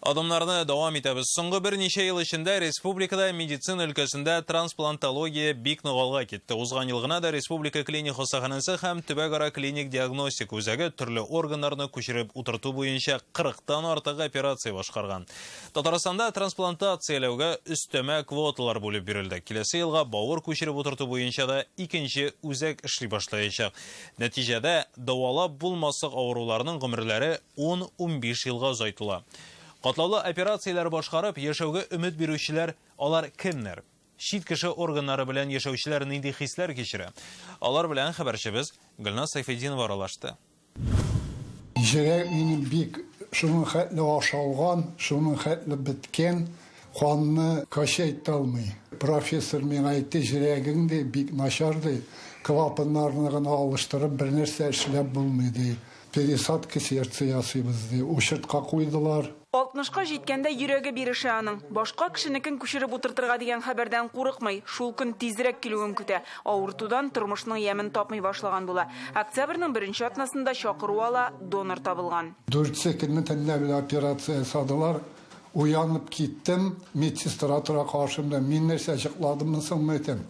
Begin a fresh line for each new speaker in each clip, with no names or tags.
Adımlarını devam etəbiz. Соңғы bir неше ел ішінде республикада медицина өлкәсендә трансплантология бик ныгалга кетті. Узган елгына да республика клиник хастаханәсе һәм төбәк-ара клиник диагностик үзәге төрле органнарны күчереп утырту буенча 40-тан артык операция башкарган. Татарстанда трансплантацияләүгә өстәмә квоталар бүлеп бирелде. Киләсе елга бавыр күчереп утырту буенча да икенче үзәк эшли башлаячак. Нәтиҗәдә дәвалап булмаслык авыруларның гомерләре 10-15 елга озайтыла. Катлаулы операцияләр башкарып, яшәүгә өмет бирүчеләр алар кемнәр? Чит кеше органнары белән яшәүчеләр нинди хисләр кичерә? Алар белән хәбәрчебез Гөлназ Сайфетдинова аралашты.
Җирәк минем бик шуның хәтле ашалган, шуның хәтле биткән, канны кашайта алмый. Профессор миңа әйтте, җирәгең дә бик начар ди. Клапаннарны гына алыштырып бер нәрсә эшләп булмый ди. Пересадка сердца ясыйбыз ди. Ушыртка куйдылар.
60-ка җиткәндә йөрәге бирешә аның. Башка кешенекен күчереп утыртырга дигән хәбәрдән курыкмый, шул көн тизрәк килүен көтә. Авыртудан тормышның ямен тапмый башлаган була. Октябрьнең 1нче атнасында чакыру ала, донор табылган.
4 секундны тәнләп операция ясадылар. Уянып киттем, медсестра тора каршымда. Мин нәрсә җыкладыммы соң мәйтем.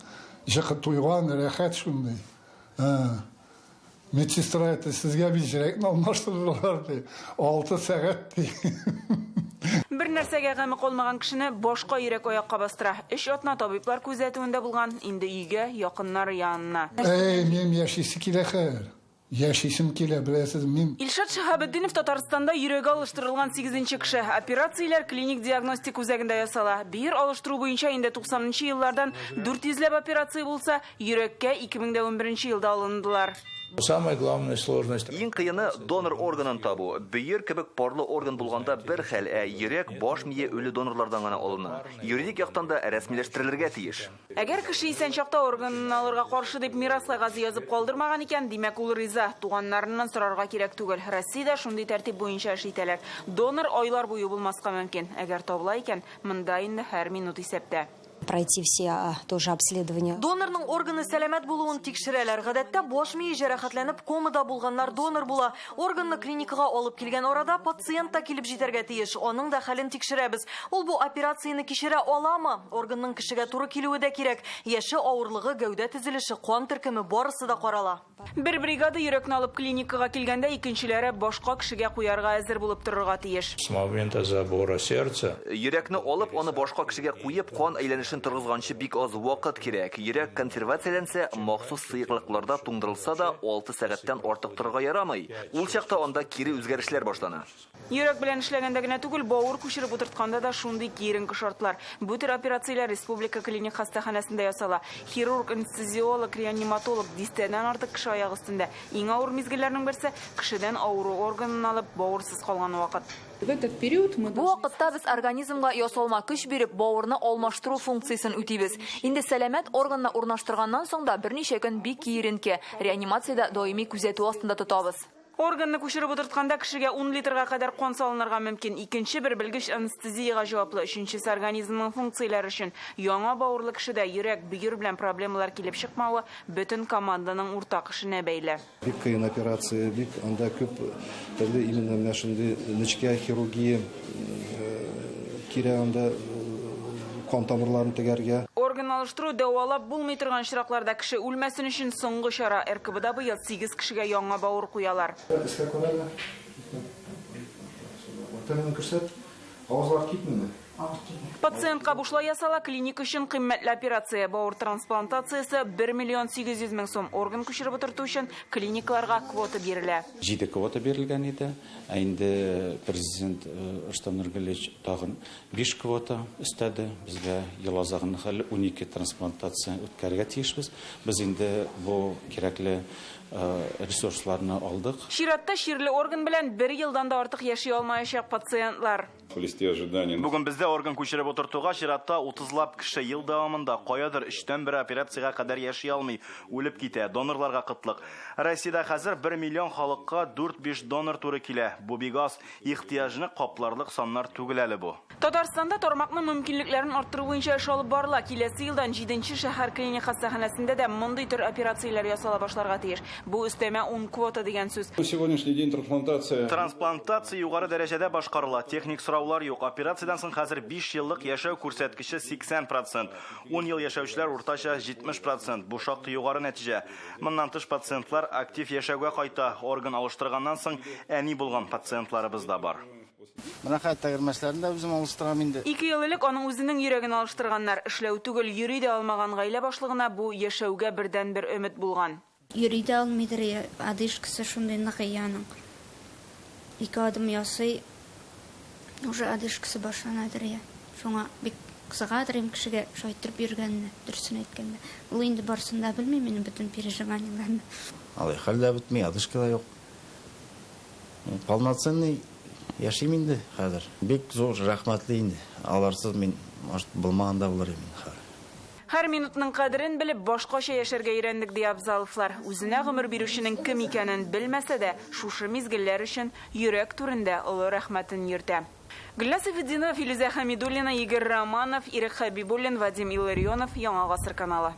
Җыкы туйган рәхәт шундый. Медсестра әйтте, сезгә бит җөрәкне алмаштырдылар ди. 6 сәгать ди.
Бер нәрсәгә гаме калмаган кешене башка йөрәк аякка бастыра. 3 атна табиблар күзәтүендә булган, инде өйгә, якыннар янына.
Мин яшисе килә хәер. Яшисем килә, беләсез, мин.
Илшат Шаһабетдинов Татарстанда йөрәге алыштырылган 8нче кеше. Операцияләр клиник диагностик үзәгендә ясала. Бир алыштыру буенча инде 90нчы еллардан 400ләп операция булса, йөрәккә 2011 елда алындылар.
Самая главная сложность.
Иң кыйыны донор органын табу. Бөер кебек парлы орган булганда бер хәл, йөрәк, баш мие үле донорлардан гына алына. Юридик яктан да рәсмиләштерелергә тиеш.
Әгәр кеше исән чакта органын алырга каршы дип мирас кагазы язып калдырмаган икән, димәк ул риза. Туганнарыннан сорарга кирәк түгел. Россиядә шундый тәртип буенча эш итәләр. Донор айлар буе булмаска мөмкин. Әгәр табыла икән, монда инде һәр минут исәптә.
Пройти все тоже обследования.
Донорның органы сәламәт булуын тикшерәләр. Гадәттә баш мие җәрәхәтләнеп комада булганнар донор була. Органны клиникага алып килгән арада пациент та килеп җитәргә тиеш. Аның да хәлен тикшерәбез. Ул бу операцияны кичерә аламы? Органның кешегә туры килүе дә кирәк. Яше, авырлыгы, гәүдә төзелеше, кан төркеме барысы да карала.
Бер бригада йөрәкне алып клиникага килгәндә, икенчеләре башка кешегә куярга әзер булып торырга тиеш.
С момента забора сердца.
Йөрәкне алып, аны башка кешегә куеп, кан әйләнешен торгызганчы бик аз вакыт кирәк. Йөрәк консервацияләнсә, махсус сыйыклыкларда туңдырылса да 6 сәгатьтән артык торырга ярамый. Ул чакта анда кире үзгәрешләр башлана.
Йөрәк белән эшләгәндә генә түгел, бавыр күчереп утыртканда да шундый киеренке шартлар. Бу төр операцияләр республика клиник хастаханәсендә ясала. Хирург, анестезиолог, реаниматолог дистәдән артык кеше аяк өстендә. Иң авыр мизгелләрнең берсе кешедән авыру органын алып бавырсыз калган вакыт.
Бу вакытта без организмга ясалма көч биреп, бавырны алмаштыру функциясын үтибез. Инде сәламәт органны урнаштырганнан соң да берничә көн бик киеренке, реанимациядә даими күзәтү астында тотабыз.
Органны күчереп утыртканда кешегә 10 литрга кадәр кан салынырга мөмкин. Икенче бер белгеч анестезиягә җаваплы, өченчесе организмның функцияләре өчен. Яңа бавырлы кешедә йөрәк, бөер белән проблемалар килеп чыкмавы бөтен команданың уртак эшенә бәйле.
Бик кыен операция, бик анда күп төрле именно менә шундый нечкә хирургия кирәк анда кан тамырларын тегәргә.
Орган алыштыру дәвалап булмый торган чиракларда кеше үлмәсен өчен соңгы чара. РКБда быел 8 кешегә яңа бавыр куялар.
Искә күрәләр. Тәнен күрсәт, авызлар китмәде.
Пациентка бушлай ясала клиник өчен кыйммәтле операция. Бавыр трансплантациясе 1 800 000 сум. Орган күчереп утырту өчен клиникаларга квота бирелә.
7 квота бирелгән иде. Инде президент Рустам Нургалиевич тагын 5 квота өстәде. Безгә ел азагында хәл 12 трансплантация үткәргә тиешбез. Без инде бу кирәкле ресурсларны алдык.
Чиратта чирле орган белән 1 елдан да артык яши алмаячак пациентлар.
Бүген бездә
Бездә орган күчереп утыртуга чиратта 30лап кеше ел дәвамында каядыр 3тән 1 операциягә кадәр яши алмый, үлеп китә. Донорларга кытлык. Россиядә хәзер 1 миллион халыкка 4-5 донор туры килә. Бу бик аз, ихтыяҗны капларлык саннар түгел әле бу.
Татарстанда тармакның мөмкинлекләрен арттыру буенча эш алып барыла. Киләсе елдан 7-нче шәһәр клиник хастаханәсендә дә мондый төр операцияләр ясала башларга тиеш. Бу өстәмә 10 квота дигән сүз.
Сегодняшний день трансплантация югары дәрәҗәдә башкарыла. Техник сораулар юк. Операциядан соң хәзер 5 еллык яшәү күрсәткече 80%. 10 ел яшәүчеләр уртача 70%. Бу шактый югары нәтиҗә. Моннан тыш пациентлар актив яшәүгә кайта. Орган алыштырганнан соң әни булган пациентларыбыз да бар.
Менә хәтта гермәсләрендә үзем алыштырам инде.
2 ел элек аның үзенең йөрәген алыштырганнар. Эшләү түгел, йөри дә алмаган гаилә башлыгына бу яшәүгә бердән-бер өмет булган.
Йөри дә алмыйдыр, одышкасы шундый нахаяның. 2 адым ясый, уже одышкасы башланадыр я. Шуңа бик кысагадыр кешегә шайтырып йөргәнне, дөресен әйткәндә. Ул инде барсын да белми минем бөтен переживанияларны.
Алай хәлдә бетми, одышка да юк. Полноценный яшим инде хәзер. Бик зур рәхмәтле инде. Аларсыз мин булмаган да булыр идем хәзер.
Һәр минутның кадерен белеп, башкача яшәргә өйрәндек ди Абзаловлар. Үзенә гомер бирүченең кем икәнен белмәсә дә, шушы мизгелләр өчен йөрәк түрендә олы рәхмәтен йөртә. Гөлназ Сафетдинова, Филүзә Хәмидуллина, Игорь Романов, Ирек Хәбибуллин, Вадим Илларионов, Яңа Гасыр каналы.